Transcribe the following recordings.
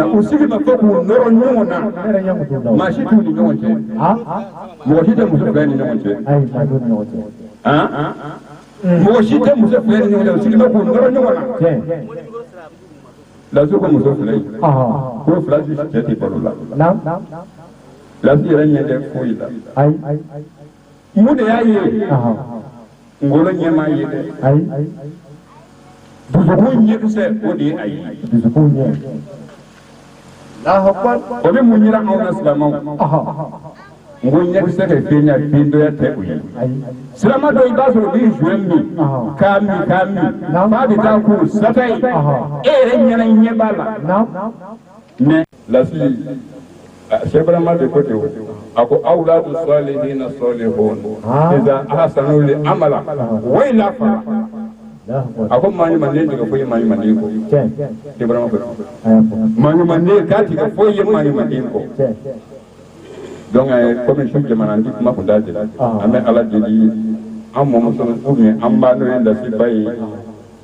na usigi ma ko noro nyona ma shi tu ni nyonche mo shi te muso fe ni nyonche mo shi te muso fe ni nyonche usigi ma ko noro nyona la su ko muso fe ko flash shi te polola la su yere nyende fuila mu de yayi ngolo nyema yede duzukunye kuse odi ayi duzukunye la hokon obi munyira awna salama ngonye kuse ke fenya bindo ya tebuyi salama do ibaso bi juemmi kami fa bi ta ku satai ere nyana nyebala ne lasi shebra ma de kote ako awladu salihin salihun idza ahsanu li amala wa ila fa ako mani mande diga foye mani mande ko ibrahima ko mani mande ka diga foye mani mande ko donc comme je suis manandi kuma ko dalde ame ala deli am mo musul ubni am ba no enda si bayi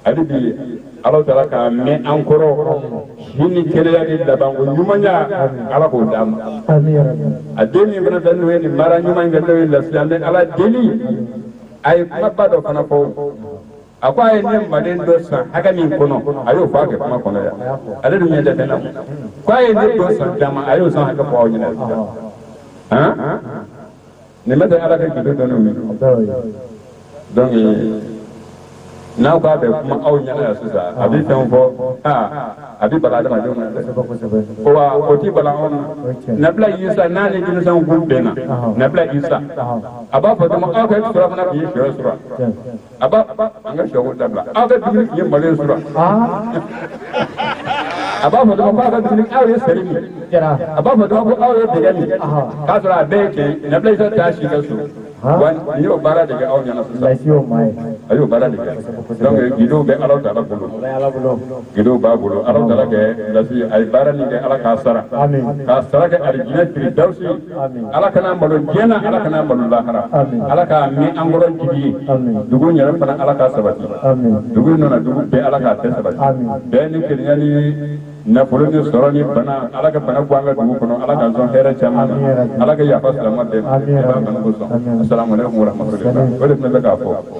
adibi ala tala ka me encore hini kele ya di dabango nyumanya ala ko dam adeni bana tan weni mara nyumanya ngalo enda si ande ala deli ay kuma do kana ko akwa ene maden do sa haka min kono ayo fa ke kuma kono ya ale dum yenda tana kwa ene do sa dama ayo sa haka ko nyina ne meta ala ke do no mi donc na ko be kuma aw nyana ya susa abi tan fo abi bala da ma do o wa o ti bala on na bla yusa na ne dinu san gumbe na bla yusa aba fa da ma aw ke sura na bi sura aba anga shogo dabla aga dinu ki male sura aba fa da ma aga dinu aw ya salimi aba fa da ma aw ya digani ka sura be ke na bla yusa ta shi ka su wan ni o bara daga aw nyana susa ayo bara daga donc gido be ala ta bulu gido ba bulu ala ta ke lasi ay bara ni ke ala ka sara ka sara ke aljina fi dawsi ala kana malu jena ala kana malu lahara ala ka mi angoro jibi dugu nyara fana ala ka sabati dugu nona dugu be ala ka te sabati be ni ke nyani na polo ni soro ni bana ala ka bana gwanga dugu kono ala ka zon hera chama ala ka ya fasla madde assalamu alaikum wa rahmatullahi wa barakatuh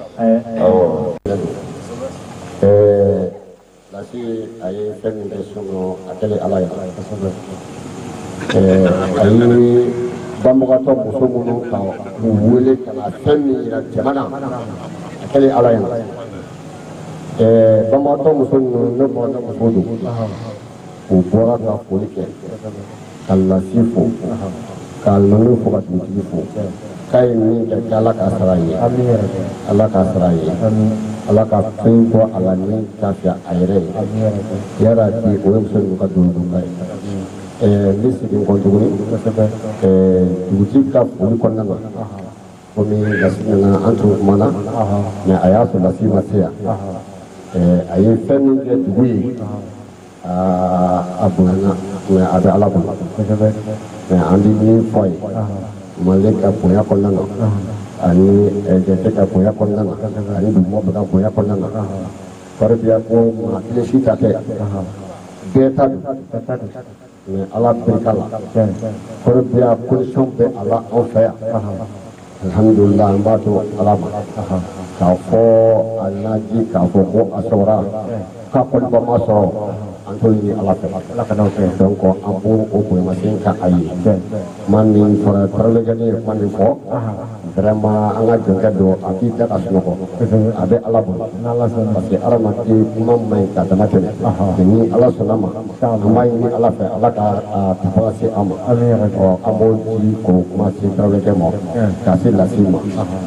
lasi aye fɛn bɛ sɔngɔ a kɛlen ala ye ayi banbagatɔ muso minnu ka u wele ka na fɛn min yira jamana a kɛlen ala ye banbagatɔ muso minnu ne banbagatɔ muso don u bɔra ka foli kɛ ka lasi fo ka lɔnni fo ka dugutigi fo k'a ye min kɛ k'ala ka sara ye ala ka sara ye ala ka fɛn bɔ a la ni k'a fɛ a yɛrɛ ye yara bi o ye muso ninnu ka donka ye n bɛ segin kɔ tuguni dugutigi ka foli kɔnɔna na komi lasi nana an tun kumana mɛ a y'a sɔrɔ lasi ma se yan a ye fɛn min kɛ dugu ye a bonyana mɛ a bɛ ala bolo mɛ an bɛ min fɔ a ye male ka bonya kɔnɔna na ani jate ka bonya kɔnɔna na ani dugumɔ bɛ ka bonya kɔnɔna na kɔrɔ bi ko maa kelen si ta tɛ bɛɛ ta don mɛ ala barika la kɔrɔ bi condition bɛ a la anw fɛ yan alhamdulilah an b'a to ala ma k'a fɔ a naji k'a fɔ ko a sɔrɔla k'a kɔniba ma sɔrɔ an t'o ɲini ala fɛ ala ka n'aw fɛ donc an b'o o bonya ka a ye maa min fɔra tɔrɔlɛgɛni ye kuma min fɔ vraiment an ka jɔnkɛ don a k'i da ka sunɔgɔ a bɛ ala bolo parce que adamaden kuma man ɲi ka dama tɛmɛ ni ala sɔnna ma an b'a ɲini ala fɛ ala ka tabaga se an ma an b'o di k'o kuma se tɔrɔlɛgɛ ma k'a se lasi ma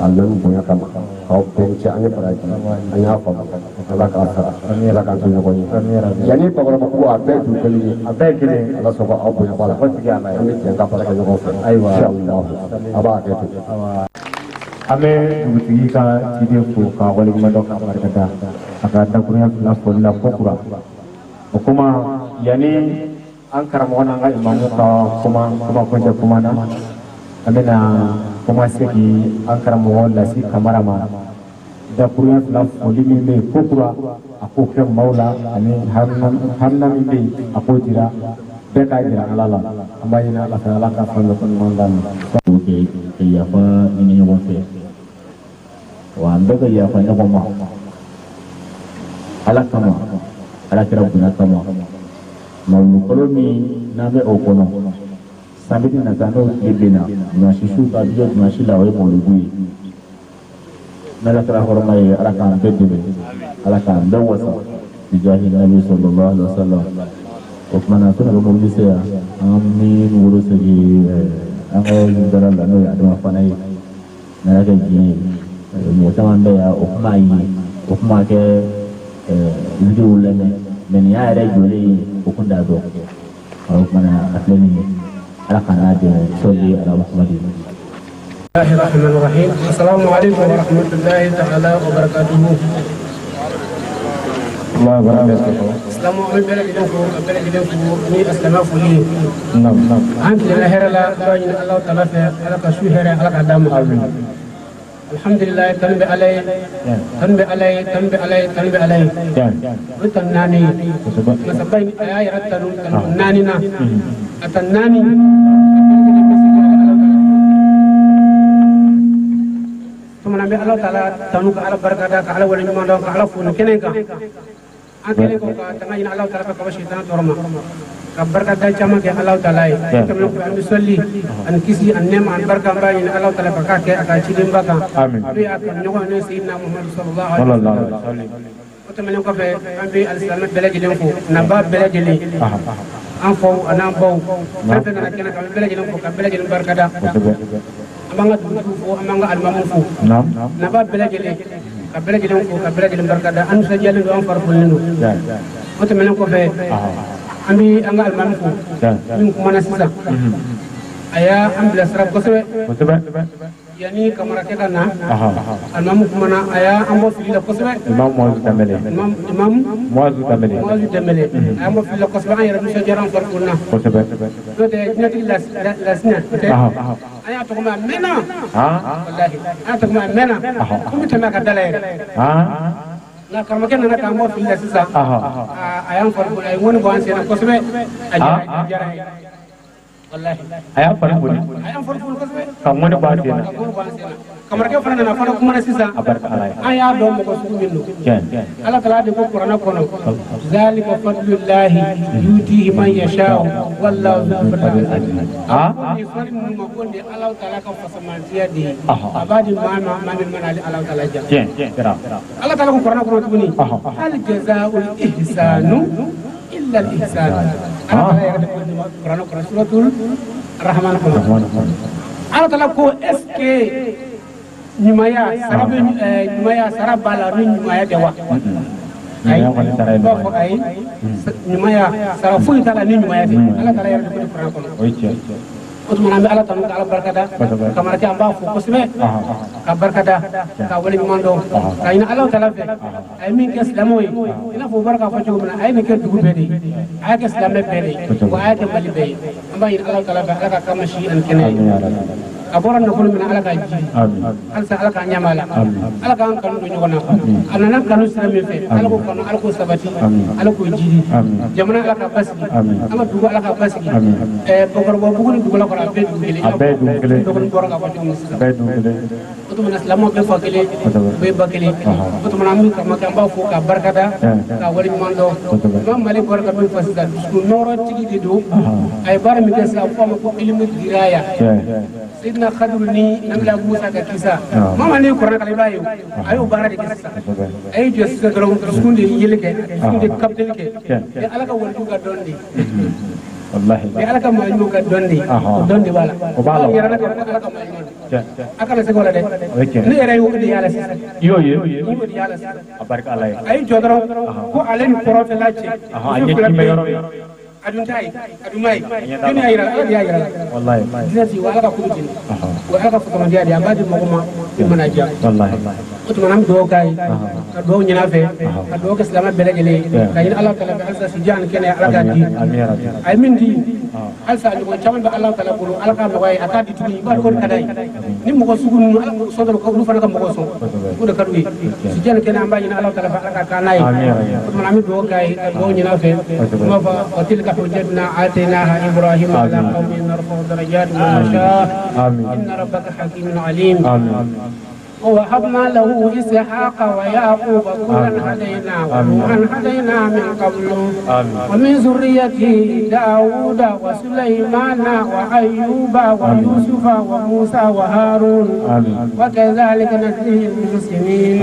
a lɔnni bonya kama k'aw bɛɛ cɛ an ye baraji an y'a faamu ala k'a sara ala k'an to ɲɔgɔn ye yanni bakɔrɔbabugu a bɛɛ ju kelen ye a bɛɛ kelen ala sɔnna aw bonya b'a la an bɛ jɛ ka baara kɛ ɲɔgɔn fɛ ayiwa a b'a kɛ ten an bɛ dugutigi ka ciden fo ka waleɲumandɔn ka barikada a ka dakurunya fila foli la kokura o kuma yanni an karamɔgɔ n'an ka imamu ka kuma kuncɛ kuma na an bɛna kuma segin an karamɔgɔ lasi kamara ma dakurunya fila foli min bɛ yen kokura a k'o kɛ maaw la ani hamina min bɛ yen a k'o jira beka ira alala ambayina la fa la ka fa lo kon mandan ke ya fa ni ni won fe wa ndaga ya fa ni ko ma ala kama ala kira buna kama mawlu kolomi na be o kono sabiti na zano libina na shishu ka biyo na shila wa mo lugu na la kira horma ye ala kan bedde ala kan dawasa bi jahi nabi sallallahu alaihi wasallam Okmana tu nak bermula saya, amin urus lagi, angkau jualan lalu ada apa naik, nak lagi, macam anda ya okma ke jualan ni, meniaya ada jualan okun dah tu, okmana asli ni, ala kana ada soli ala Muhammad. Bismillahirrahmanirrahim. Assalamualaikum warahmatullahi taala wabarakatuh. Assalamualaikum ni aslama fuli anti la herala bayin Allah taala fa ala ka su hera ala ka dam alhamdulillah tanbi alai utan nani masabay ay ratanu nani na atan nani tumana bi Allah taala tanu ka ala barakada ka ala wala nyuma ka ala funu kenenka akele ko ka tangani Allah taala ka shaytan torma ka barka da chama ke Allah taala kamno ko am solli an kisi an nema an barka bayin Allah taala ka ke aka chidin baka amin bi aka nyogo ne sayyidina Muhammad sallallahu alaihi wasallam ko tamane ko fe am bi al-islam belaji den ko na ba belaji ni an fo anan baw fefe na kena ka belaji den ko ka belaji barka da amanga du fo amanga almamu fo na ba belaji kabela jilen barkada an sa jalen do am farful nenu o to menen ko fe ambi anga almam ko min ko mana sisa aya am bila sarab ko sebe yani kamara ke kana almam ko mana aya am bo fi la ko sebe imam mozu tamele am bo fi la ko sebe ay rabbi sa jaran farful na ko sebe do de nyati lasna aya to ko ma mena wallahi aya to ko ma mena ko mi tama ka dalay na karma ken na ka mo fi la sisa ayam farful ay woni bo an sena ko sebe ajara wallahi ayam farful ko sebe kam mo ne ba sena kamar ke fana na fana kuma na sisa abarka alay aya do mo ko su minno ala kala de ko qur'ana kono zalika fadlullahi yutihi man yasha wallahu dhul fadli azim ni farin mo ko de ala kala ka fasamantiya de abadi mana ali ala kala ja ala kala ko qur'ana kono tuni al jazaa'ul ihsanu illa al ihsan ala kala ya de qur'ana kono suratul rahman ala kala ko eske nyumaya sarabe nyumaya sarabala ni nyumaya dewa ay ba ko ay nyumaya sarafu itala ni nyumaya de ala kala yalla ko Qur'an ko o to manambe ala tan ala barakada kamara ke amba fu kosme ka barakada ka wali mando ka ina ala tala fe ay min ke islamoy ina fu baraka fa jogo na ay ne ke dugu be de ay ke islam be de ko ay ke bali be amba ina ala tala fe ala ka kamashi an kene aboran na min ala ka ji alsa ala ka nyamala ala ka kanu do nyogona anana kanu sami fe ala ko kanu ala ko sabati ala ko jidi jamana ala ka basgi ama dugo ala ka basgi bogor bo bugu dugo la ko abe dugele do ko bor ka fa jomu abe dugele to man islamo be fa kele be bakele to man amu ka makamba fo ka barkada ka wali mando mam mali bor ka be fa sida ko noro tigi di do ay bar mi ke sa fo ko ilmu diraya sidna khadruni namla musa ka kisa mama ne qur'an kala bayo ayo bara de kisa ay jo sisa dro sunde yelke sunde kaptel ke e ala ka wol ka dondi wallahi e ala ka ma ñu ka dondi wala ko bala yara ka ala ka ma ñu akala se gola de ni yara yu di yala sisa yo di yala sisa barka ala ay jo dro ko alen profe lache anye ki me yoro aduntai adumai dunia ira dia ira wallahi dinati wa ala ka kudin wa ala ka fuka dia dia abadi mo ko ma mana ja wallahi وتمنام دوكاي كدو نينافه كدو كسلام بلجلي كاين الله تعالى بألسا سجان كنا على غادي أي من دي ألسا نقول كمان بالله تعالى بقولوا على كام لغاية أكاد تقولي باركون كداي نيم مقصود صدر كقولوا فرق مقصود كده كروي سجان كنا أم باين الله تعالى بألك كناي وتمنام دوكاي كدو نينافه ما فتلك حجتنا آتيناها إبراهيم على قوم نرفع درجات من نشاء إن ربك حكيم عليم ووهبنا له إسحاق ويعقوب كلا هدينا ونوحا هدينا من قبل ومن ذريته داود وسليمان وأيوب ويوسف وموسى وهارون وكذلك نجزي المحسنين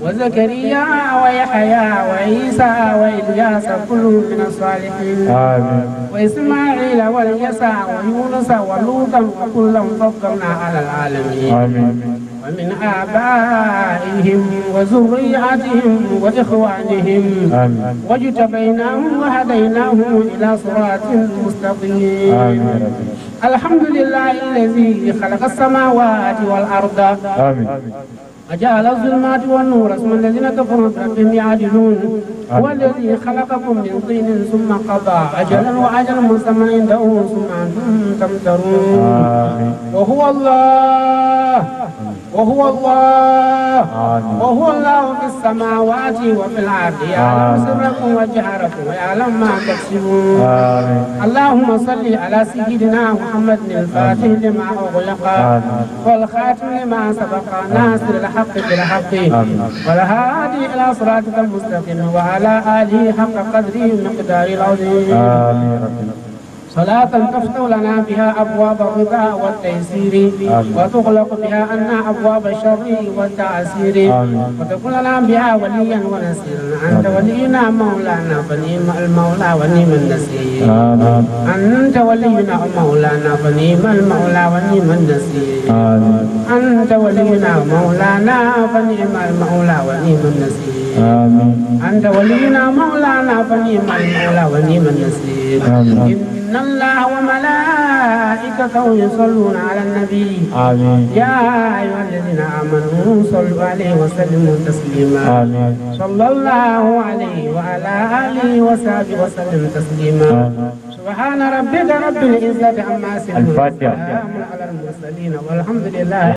وزكريا ويحيى وعيسى وإلياس كل من الصالحين وإسماعيل واليسع ويونس ولوطا وكلا فضلنا على العالمين ومن آبائهم وذرياتهم وإخوانهم واجتبيناهم وهديناهم إلى صراط مستقيم الحمد لله الذي خلق السماوات والأرض وجعل الظلمات والنور ثم الذين كفروا بربهم يعدلون هو الذي خلقكم من طين ثم قضى أجلا وأجل مسمى عنده ثم أنتم تمترون وهو الله وهو الله في السماوات وفي الأرض يعلم سركم وجهركم ويعلم ما تكسبون اللهم صل على سيدنا محمد الفاتح لما أغلق والخاتم لما سبق ناصر الحق بالحق والهادي إلى صراطك المستقيم وعلى آله حق قدره ومقداره العظيم صلاة تفتح لنا بها أبواب الرضا والتيسير وتغلق بها عنا أبواب الشر والتعسير وتكون لنا بها وليا ونصيرا أنت ولينا مولانا فنعم المولى ونعم النصير أنت ولينا مولانا فنعم المولى ونعم النصير أنت ولينا مولانا فنعم المولى ونعم النصير أنت ولينا مولانا فنعم المولى ونعم النصير إن الله وملائكته يصلون على النبي يا أيها الذين آمنوا صلوا عليه وسلموا تسليما صلى الله عليه وعلى آله وصحبه وسلم تسليما سبحان ربك رب العزة عما يصفون وسلام على المرسلين والحمد لله.